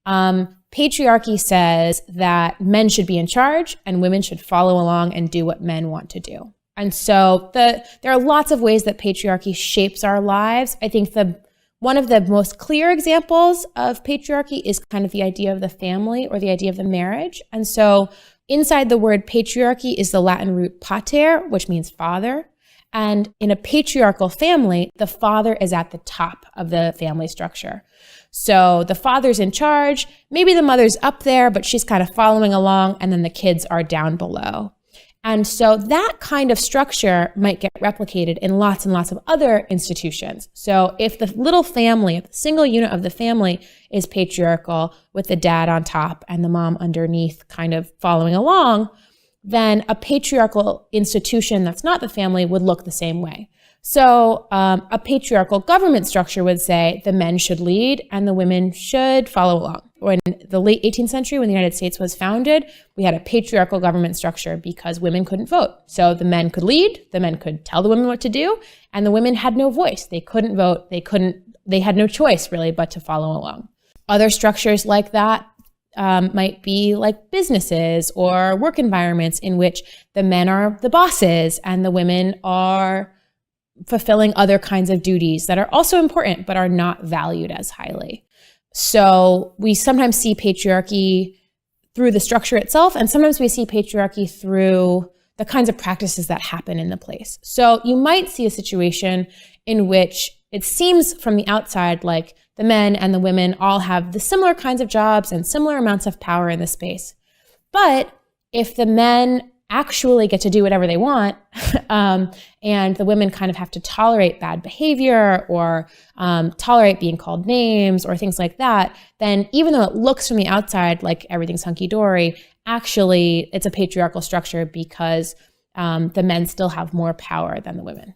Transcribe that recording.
Patriarchy says that men should be in charge and women should follow along and do what men want to do. And so there are lots of ways that patriarchy shapes our lives. I think one of the most clear examples of patriarchy is kind of the idea of the family or the idea of the marriage. And so inside the word patriarchy is the Latin root pater, which means father. And in a patriarchal family, the father is at the top of the family structure. So the father's in charge, maybe the mother's up there, but she's kind of following along, and then the kids are down below. And so that kind of structure might get replicated in lots and lots of other institutions. So if the little family, if the single unit of the family is patriarchal with the dad on top and the mom underneath kind of following along, then a patriarchal institution that's not the family would look the same way. So a patriarchal government structure would say the men should lead and the women should follow along. When the late 18th century, when the United States was founded, we had a patriarchal government structure because women couldn't vote. So the men could lead, the men could tell the women what to do, and the women had no voice. They couldn't vote, they had no choice really but to follow along. Other structures like that might be like businesses or work environments in which the men are the bosses and the women are fulfilling other kinds of duties that are also important but are not valued as highly. So we sometimes see patriarchy through the structure itself, and sometimes we see patriarchy through the kinds of practices that happen in the place. So you might see a situation in which it seems from the outside like the men and the women all have the similar kinds of jobs and similar amounts of power in the space. But if the men actually get to do whatever they want, and the women kind of have to tolerate bad behavior or tolerate being called names or things like that, then even though it looks from the outside like everything's hunky-dory, actually it's a patriarchal structure because the men still have more power than the women.